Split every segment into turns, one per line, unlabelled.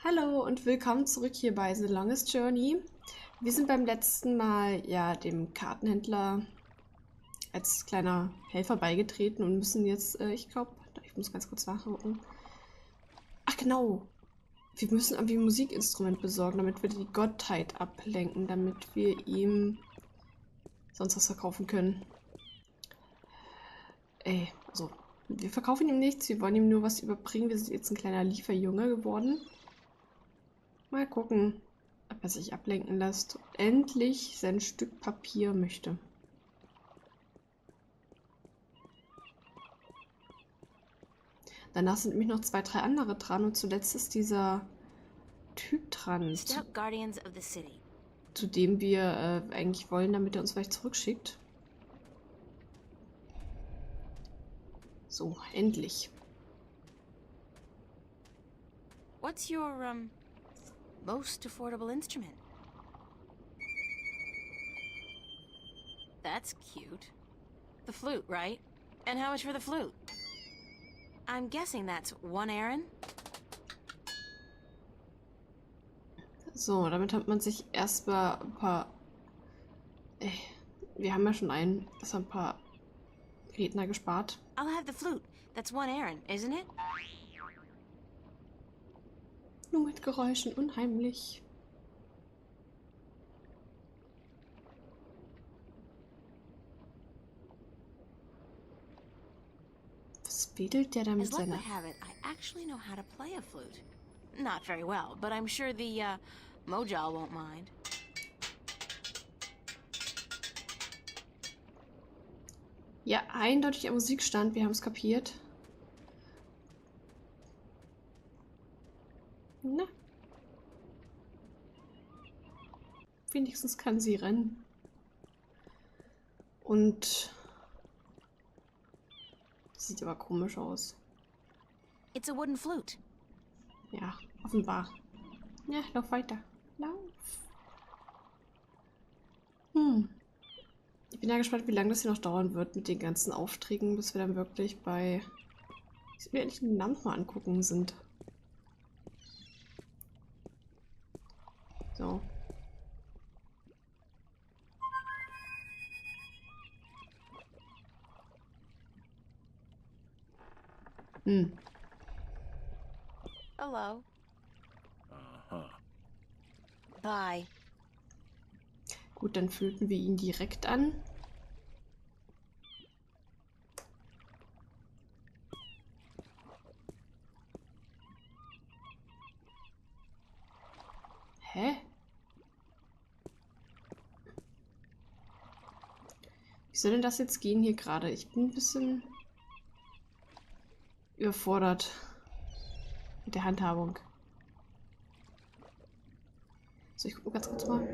Hallo und willkommen zurück hier bei The Longest Journey. Wir sind beim letzten Mal ja dem Kartenhändler als kleiner Helfer beigetreten und müssen jetzt, ich glaube, ich muss ganz kurz nachgucken. Ach genau, wir müssen irgendwie ein Musikinstrument besorgen, damit wir die Gottheit ablenken, damit wir ihm sonst was verkaufen können. Also, wir verkaufen ihm nichts, wir wollen ihm nur was überbringen. Wir sind jetzt ein kleiner Lieferjunge geworden. Mal gucken, ob er sich ablenken lässt und endlich sein Stück Papier möchte. Danach sind nämlich noch 2, 3 andere dran und zuletzt ist dieser Typ dran, zu dem wir eigentlich wollen, damit er uns vielleicht zurückschickt. So, endlich.
What's your, most affordable instrument? That's cute. The flute, right? And how much for the flute? I'm guessing that's 1 Aaron?
So, damit hat man sich erstmal ein paar... wir haben ja schon einen, das haben ein paar Redner gespart.
I'll have the flute. That's 1 Aaron, isn't it?
Nur mit Geräuschen, unheimlich. Was wedelt der da mit
As luck
seiner...
would have it, I actually know how to play a flute. Not very well, but I'm sure the, Mojal won't mind.
Ja, eindeutig am Musikstand, wir haben es kapiert. Na. Wenigstens kann sie rennen. Und... sieht aber komisch aus.
It's a wooden flute.
Ja, offenbar. Ja, lauf weiter. Lauf. Ich bin ja gespannt, wie lange das hier noch dauern wird mit den ganzen Aufträgen, bis wir dann wirklich bei... Ich will endlich den Namen mal angucken sind. So.
Hello. Bye.
Gut, dann fühlten wir ihn direkt an. Hä? Wie soll denn das jetzt gehen hier gerade? Ich bin ein bisschen überfordert mit der Handhabung. So, ich gucke ganz kurz mal.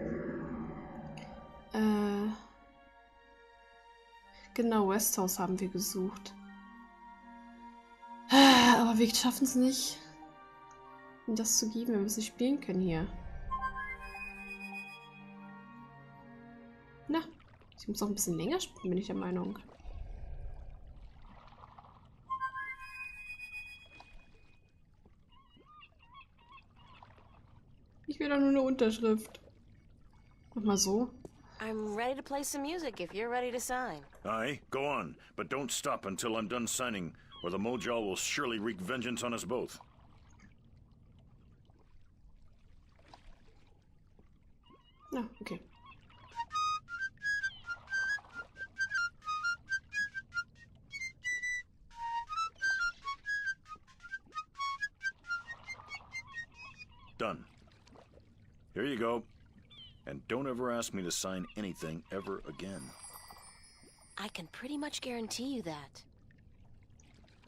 Genau, Westhouse haben wir gesucht. Aber wir schaffen es nicht, ihm das zu geben, wenn wir sie spielen können hier. Na, ich muss auch ein bisschen länger spielen, bin ich der Meinung. Ich will doch nur eine Unterschrift. Mach mal so.
I'm ready to play some music if you're ready to sign.
Aye, go on, but don't stop until I'm done signing, or the Mojal will surely wreak vengeance on us both.
Ja, okay.
Done. Here you go. And don't ever ask me to sign anything ever again.
I can pretty much guarantee you that.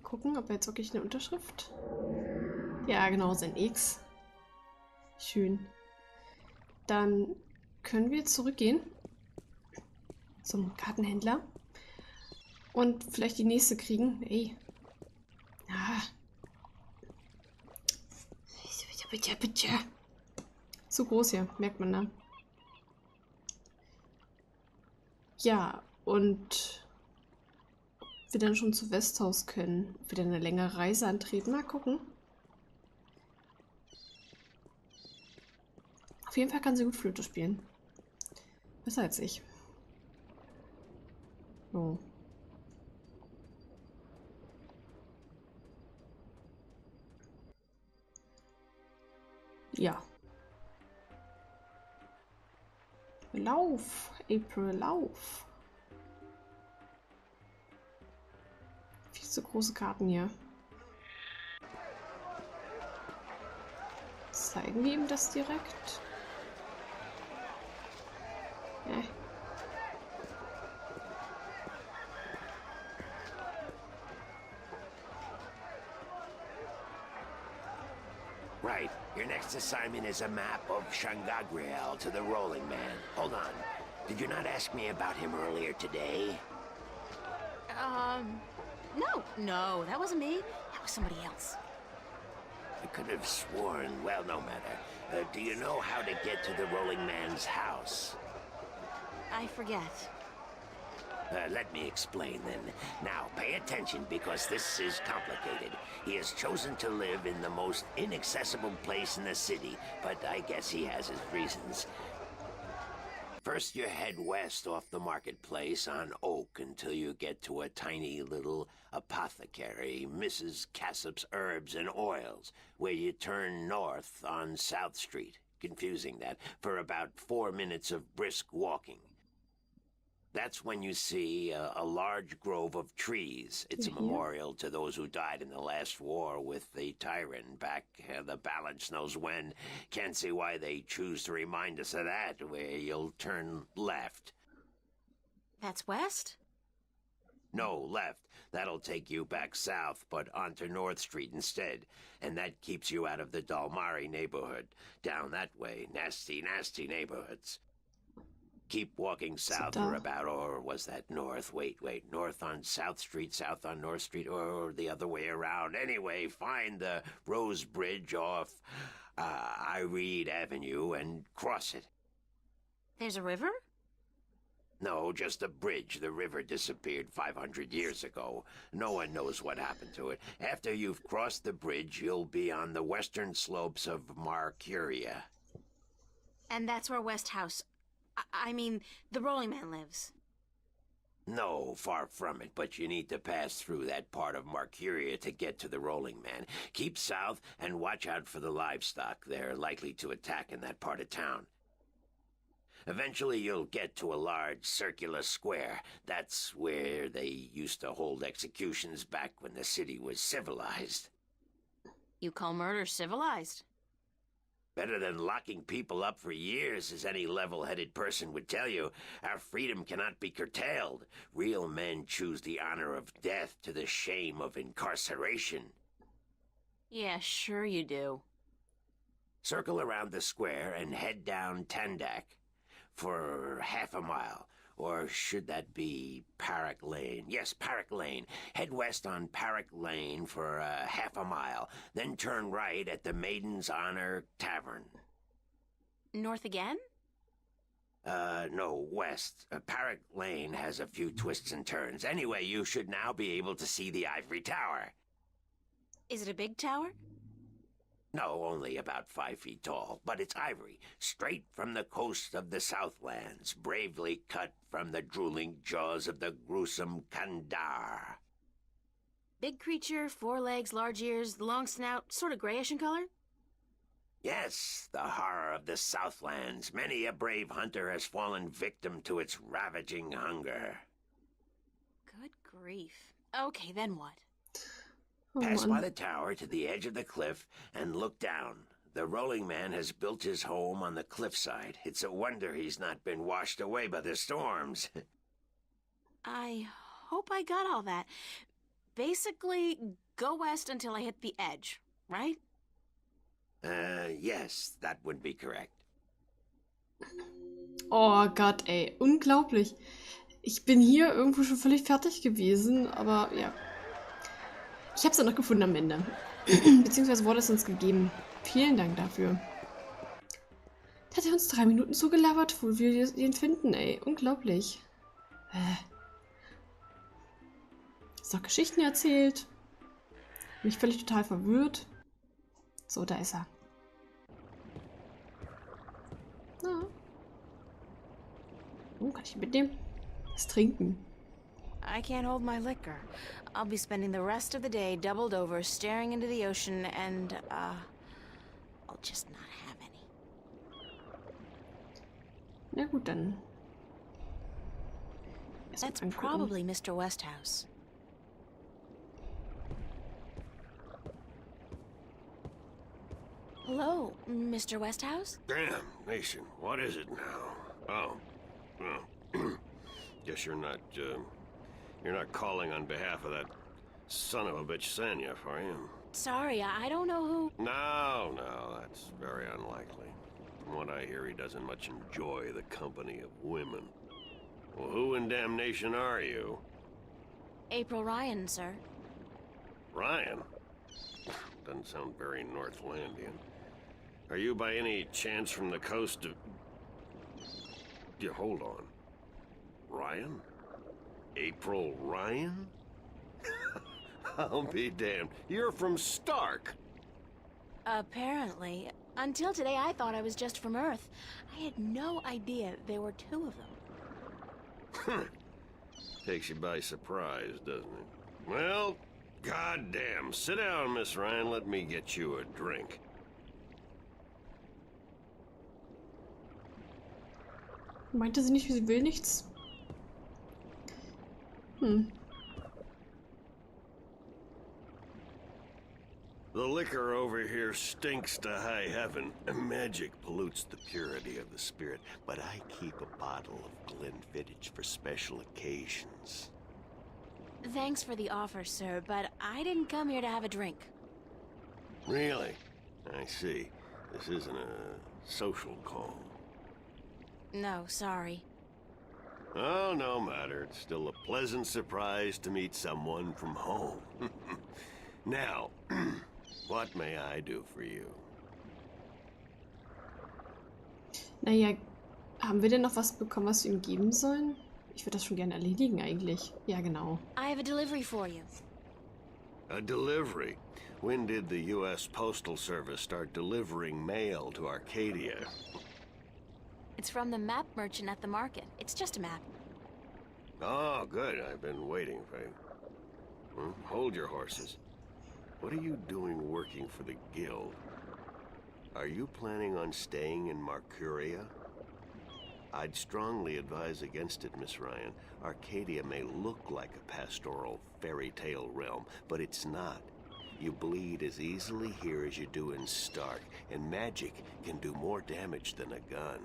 Gucken, ob er jetzt wirklich eine Unterschrift... Ja, genau, sein X. Schön. Dann können wir zurückgehen zum Kartenhändler und vielleicht die nächste kriegen. Ey. Ah. Bitte, bitte. Zu groß hier, merkt man da. Ja, und wir dann schon zu Westhouse können. Ob wir dann eine längere Reise antreten. Mal gucken. Auf jeden Fall kann sie gut Flöte spielen. Besser als ich. So. Ja. Lauf, April, lauf. Viel zu große Karten hier. Zeigen wir ihm das direkt?
Right. Your next assignment is a map of Shangagriel to the Rolling Man. Hold on. Did you not ask me about him earlier today?
No, that wasn't me. That was somebody else.
I could have sworn. Well, no matter. Do you know how to get to the Rolling Man's house?
I forget.
Let me explain then. Now, pay attention because this is complicated. He has chosen to live in the most inaccessible place in the city, but I guess he has his reasons. First, you head west off the marketplace on Oak until you get to a tiny little apothecary, Mrs. Cassop's Herbs and Oils, where you turn north on South Street. Confusing that, for about 4 minutes of brisk walking. That's when you see a large grove of trees. It's a memorial to those who died in the last war with the tyrant back the balance knows when. Can't see why they choose to remind us of that, where you'll turn left.
That's west?
No, left. That'll take you back south, but onto North Street instead. And that keeps you out of the Dalmari neighborhood. Down that way, nasty, nasty neighborhoods. Keep walking south for about, or was that north? Wait, north on South Street, south on North Street, or the other way around. Anyway, find the Rose Bridge off Iread Avenue and cross it.
There's a river?
No, just a bridge. The river disappeared 500 years ago. No one knows what happened to it. After you've crossed the bridge, you'll be on the western slopes of Marcuria.
And that's where Westhouse... I mean, the Rolling Man lives.
No, far from it, but you need to pass through that part of Marcuria to get to the Rolling Man. Keep south and watch out for the livestock. They're likely to attack in that part of town. Eventually you'll get to a large circular square. That's where they used to hold executions back when the city was civilized.
You call murder civilized?
Better than locking people up for years, as any level-headed person would tell you. Our freedom cannot be curtailed. Real men choose the honor of death to the shame of incarceration.
Yeah, sure you do.
Circle around the square and head down Tandak for half a mile. Or should that be Parrot Lane? Yes, Parrot Lane. Head west on Parrot Lane for half a mile. Then turn right at the Maiden's Honor Tavern.
North again?
No, west. Parrot Lane has a few twists and turns. Anyway, you should now be able to see the Ivory Tower.
Is it a big tower?
No, only about 5 feet tall, but it's ivory, straight from the coast of the Southlands, bravely cut from the drooling jaws of the gruesome Kandar.
Big creature, 4 legs, large ears, long snout, sort of grayish in color?
Yes, the horror of the Southlands. Many a brave hunter has fallen victim to its ravaging hunger.
Good grief. Okay, then what?
Pass by the tower to the edge of the cliff and look down. The Rolling Man has built his home on the cliffside. It's a wonder he's not been washed away by the storms.
I hope I got all that. Basically, go west until I hit the edge, right?
Yes, that would be correct.
Oh Gott, ey, unglaublich. Ich bin hier irgendwo schon völlig fertig gewesen, aber ja. Ich habe es dann noch gefunden am Ende. Beziehungsweise wurde es uns gegeben. Vielen Dank dafür. Da hat er uns 3 Minuten zugelabert, wo wir ihn finden, ey. Unglaublich. Ist noch Geschichten erzählt. Mich völlig total verwirrt. So, da ist er. Na. Oh, kann ich mitnehmen? Was trinken?
I can't hold my liquor. I'll be spending the rest of the day doubled over, staring into the ocean, and, I'll just not have any.
Na gut, dann. Erst mal
That's
angucken.
probably Mr. Westhouse. Hello, Mr. Westhouse?
Damn, Nation, what is it now? Oh, well, guess you're not calling on behalf of that son of a bitch Sanya, are you?
Sorry, I don't know who...
No, that's very unlikely. From what I hear, he doesn't much enjoy the company of women. Well, who in damnation are you?
April Ryan, sir.
Ryan? Doesn't sound very Northlandian. Are you by any chance from the coast of... Yeah, hold on. Ryan? April Ryan? I'll be damned. You're from Stark.
Apparently. Until today, I thought I was just from Earth. I had no idea there were two of them.
Takes you by surprise, doesn't it? Well, goddamn. Sit down, Miss Ryan. Let me get you a drink.
Meinte sie nicht, sie will nichts? Hm.
The liquor over here stinks to high heaven. Magic pollutes the purity of the spirit, but I keep a bottle of Glenfiddich for special occasions.
Thanks for the offer, sir, but I didn't come here to have a drink.
Really? I see. This isn't a social call.
No, sorry.
Oh, no matter. It's still a pleasant surprise to meet someone from home. Now, what may I do for you?
Naja, haben wir denn noch was bekommen, was wir ihm geben sollen? Ich würde das schon gerne erledigen eigentlich. Ja, genau.
I have a delivery for you.
A delivery? When did the U.S. Postal Service start delivering mail to Arcadia?
It's from the map merchant at the market. It's just a map.
Oh, good. I've been waiting for you. Hold your horses. What are you doing working for the Guild? Are you planning on staying in Mercuria? I'd strongly advise against it, Miss Ryan. Arcadia may look like a pastoral fairy tale realm, but it's not. You bleed as easily here as you do in Stark, and magic can do more damage than a gun.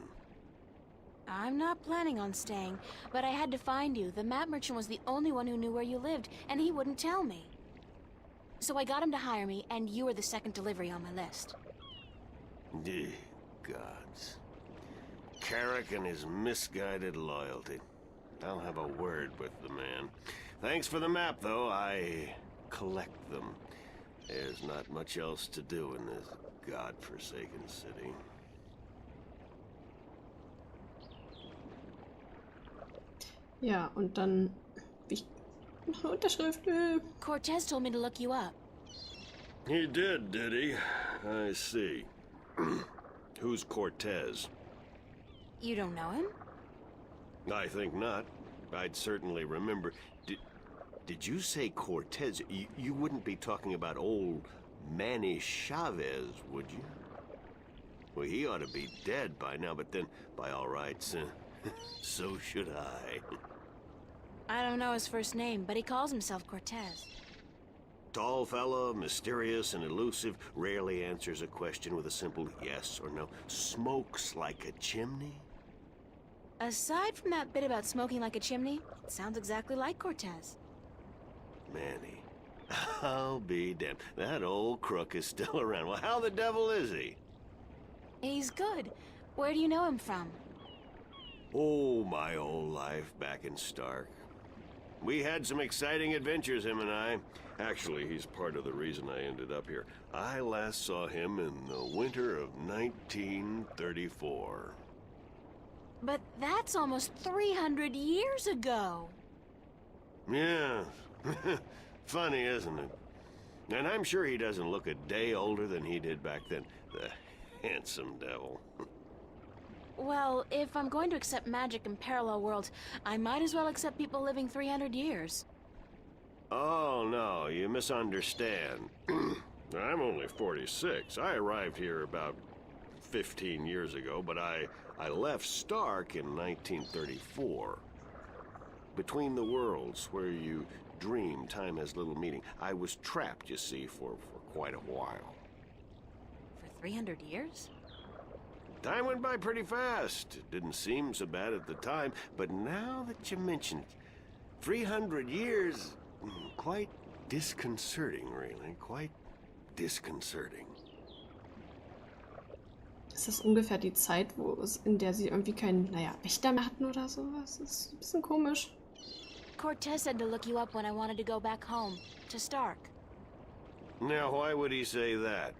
I'm not planning on staying, but I had to find you. The map merchant was the only one who knew where you lived, and he wouldn't tell me. So I got him to hire me, and you were the second delivery on my list.
Gods. Carrick and his misguided loyalty. I'll have a word with the man. Thanks for the map, though. I collect them. There's not much else to do in this godforsaken city.
Ja, und dann... Noch eine Unterschrift.
Cortez told me to look you up.
He did he? I see. Who's Cortez?
You don't know him?
I think not. I'd certainly remember. Did you say Cortez? You wouldn't be talking about old Manny Chavez, would you? Well, he ought to be dead by now, but then, by all rights, so should I.
I don't know his first name, but he calls himself Cortez.
Tall fella, mysterious and elusive, rarely answers a question with a simple yes or no. Smokes like a chimney?
Aside from that bit about smoking like a chimney, it sounds exactly like Cortez.
Manny. I'll be damned. That old crook is still around. Well, how the devil is he?
He's good. Where do you know him from?
Oh, my old life back in Stark. We had some exciting adventures, him and I. Actually, he's part of the reason I ended up here. I last saw him in the winter of 1934.
But that's almost 300 years ago.
Yeah. Funny, isn't it? And I'm sure he doesn't look a day older than he did back then. The handsome devil.
Well, if I'm going to accept magic in parallel worlds, I might as well accept people living 300 years.
Oh, no, you misunderstand. I'm only 46. I arrived here about 15 years ago, but I left Stark in 1934. Between the worlds, where you dream time has little meaning, I was trapped, you see, for quite a while.
For 300 years?
Time went by pretty fast. It didn't seem so bad at the time, but now that you mention it, 300 years, quite disconcerting, really. Quite disconcerting.
Ist das ungefähr die Zeit, in der sie irgendwie keinen, naja, Wächter mehr hatten oder sowas? Das ist ein bisschen komisch.
Cortez said to look you up when I wanted to go back home, to Stark.
Now, why would he say that?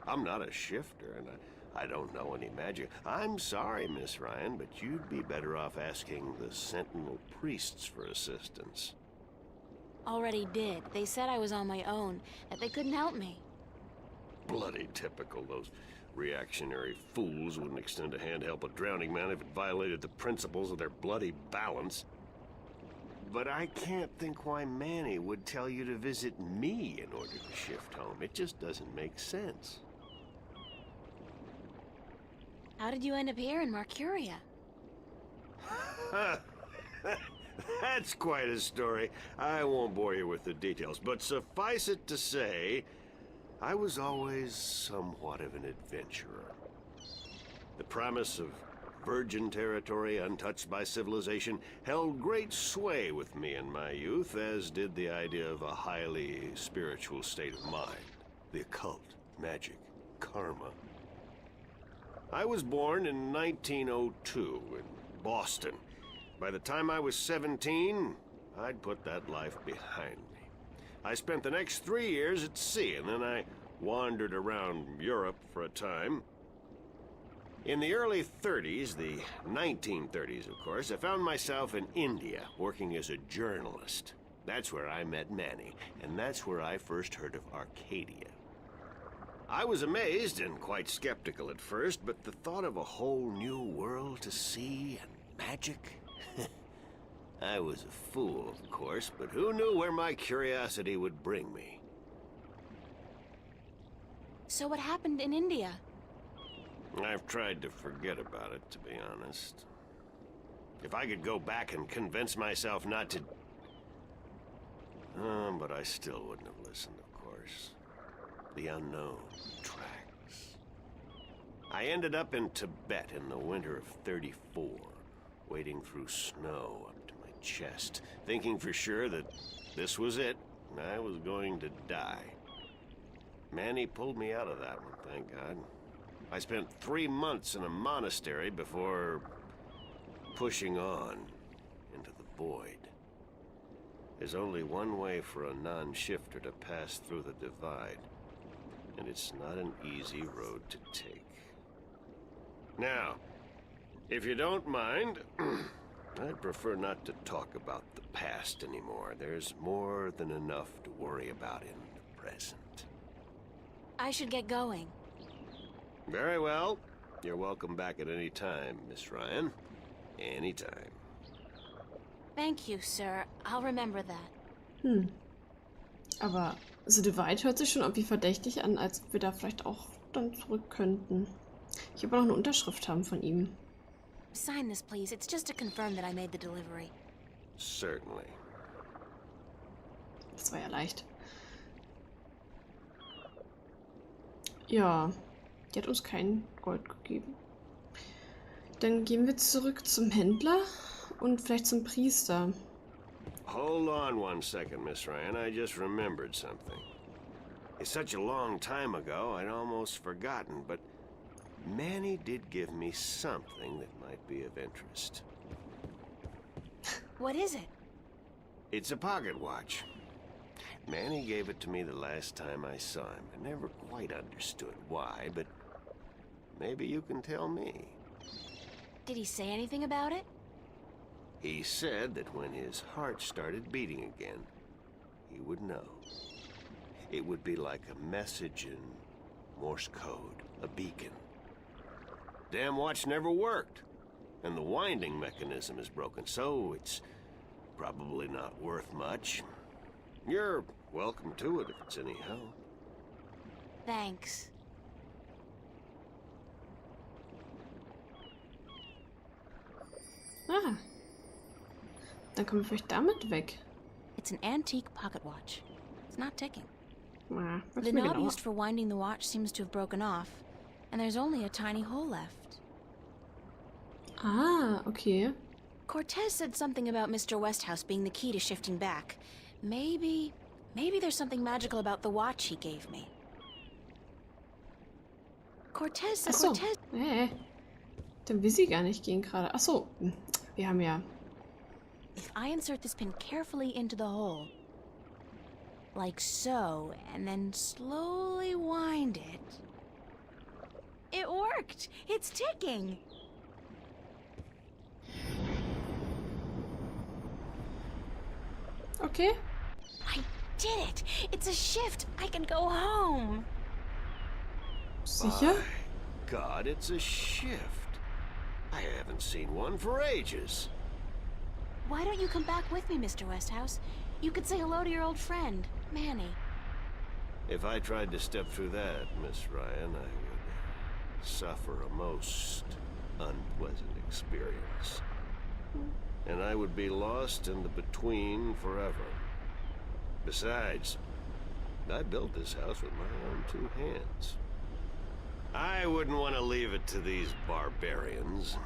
I'm not a shifter, and I don't know any magic. I'm sorry, Miss Ryan, but you'd be better off asking the Sentinel priests for assistance.
Already did. They said I was on my own, that they couldn't help me.
Bloody typical. Those reactionary fools wouldn't extend a hand to help a drowning man if it violated the principles of their bloody balance. But I can't think why Manny would tell you to visit me in order to shift home. It just doesn't make sense.
How did you end up here in Mercuria?
That's quite a story. I won't bore you with the details, but suffice it to say, I was always somewhat of an adventurer. The promise of virgin territory untouched by civilization held great sway with me in my youth, as did the idea of a highly spiritual state of mind. The occult, magic, karma. I was born in 1902 in Boston. By the time I was 17, I'd put that life behind me. I spent the next 3 years at sea, and then I wandered around Europe for a time. In the early 30s, the 1930s, of course, I found myself in India, working as a journalist. That's where I met Manny, and that's where I first heard of Arcadia. I was amazed and quite skeptical at first, but the thought of a whole new world to see and magic... I was a fool, of course, but who knew where my curiosity would bring me?
So what happened in India?
I've tried to forget about it, to be honest. If I could go back and convince myself not to... but I still wouldn't have listened, of course. The unknown tracks. I ended up in Tibet in the winter of '34, wading through snow up to my chest, thinking for sure that this was it, and I was going to die. Manny pulled me out of that one, thank God. I spent 3 months in a monastery before pushing on into the void. There's only one way for a non-shifter to pass through the divide, and it's not an easy road to take. Now, if you don't mind, I'd prefer not to talk about the past anymore. There's more than enough to worry about in the present.
I should get going.
Very well. You're welcome back at any time, Miss Ryan. Anytime.
Thank you, sir. I'll remember that.
Aber The Divide hört sich schon irgendwie verdächtig an, als ob wir da vielleicht auch dann zurück könnten. Ich will noch eine Unterschrift haben von ihm.
Sign this, please. It's just to confirm that I made the delivery.
Certainly.
Das war ja leicht. Ja, die hat uns kein Gold gegeben. Dann gehen wir zurück zum Händler und vielleicht zum Priester.
Hold on one second, Miss Ryan. I just remembered something. It's such a long time ago, I'd almost forgotten, but Manny did give me something that might be of interest.
What is it?
It's a pocket watch. Manny gave it to me the last time I saw him. I never quite understood why, but maybe you can tell me.
Did he say anything about it?
He said that when his heart started beating again, he would know. It would be like a message in Morse code, a beacon. Damn watch never worked. And the winding mechanism is broken, so it's probably not worth much. You're welcome to it if it's any help.
Thanks.
Ah. Dann kommen wir vielleicht damit weg.
It's an antique pocket watch. It's not ticking.
Ah,
The knob used for winding the watch seems to have broken off, and there's only a tiny hole left.
Ah, okay.
Cortez said something about Mr. Westhouse being the key to shifting back. Maybe there's something magical about the watch he gave me. Cortez said
Achso.
Cortez...
Dann will sie gar nicht gehen gerade. Achso. Wir haben ja...
If I insert this pin carefully into the hole, like so, and then slowly wind it... It worked! It's ticking!
Okay.
I did it! It's a shift! I can go home!
Sicher?
By God, it's a shift. I haven't seen one for ages.
Why don't you come back with me, Mr. Westhouse? You could say hello to your old friend, Manny.
If I tried to step through that, Miss Ryan, I would suffer a most unpleasant experience. And I would be lost in the between forever. Besides, I built this house with my own two hands. I wouldn't want to leave it to these barbarians.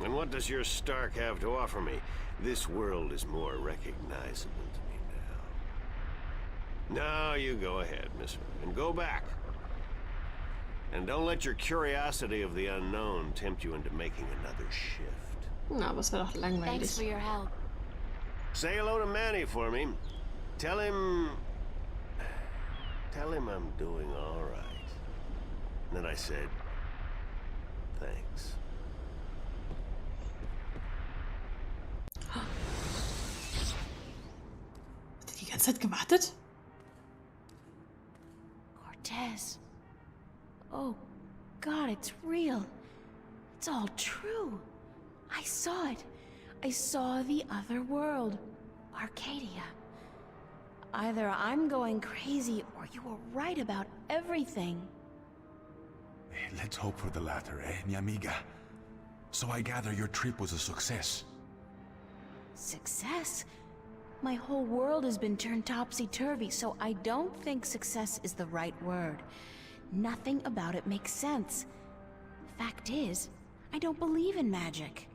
And what does your Stark have to offer me? This world is more recognizable to me now. Now you go ahead, Miss, and go back. And don't let your curiosity of the unknown tempt you into making another shift.
Na, aber es wäre doch
Thanks
langweilig.
for your help.
Say hello to Manny for me. Tell him I'm doing all right. And then I said, thanks.
Hat er die ganze Zeit gewartet?
Cortez. Oh, God, it's real. It's all true. I saw it. I saw the other world. Arcadia. Either I'm going crazy or you were right about everything.
Let's hope for the latter, mi amiga? So I gather your trip was a success.
Success? My whole world has been turned topsy-turvy, so I don't think success is the right word. Nothing about it makes sense. Fact is, I don't believe in magic.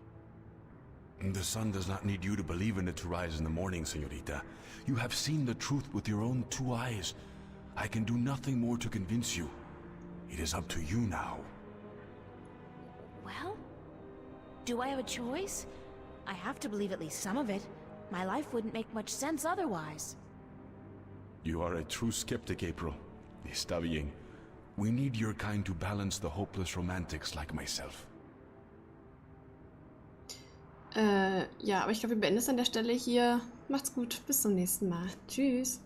The sun does not need you to believe in it to rise in the morning, señorita. You have seen the truth with your own two eyes. I can do nothing more to convince you. It is up to you now.
Well, do I have a choice? I have to believe at least some of it. My life wouldn't make much sense otherwise.
You are a true skeptic, April. Está bien. We need your kind to balance the hopeless romantics like myself.
Ja, aber ich glaube, wir beenden es an der Stelle hier. Macht's gut, bis zum nächsten Mal. Tschüss.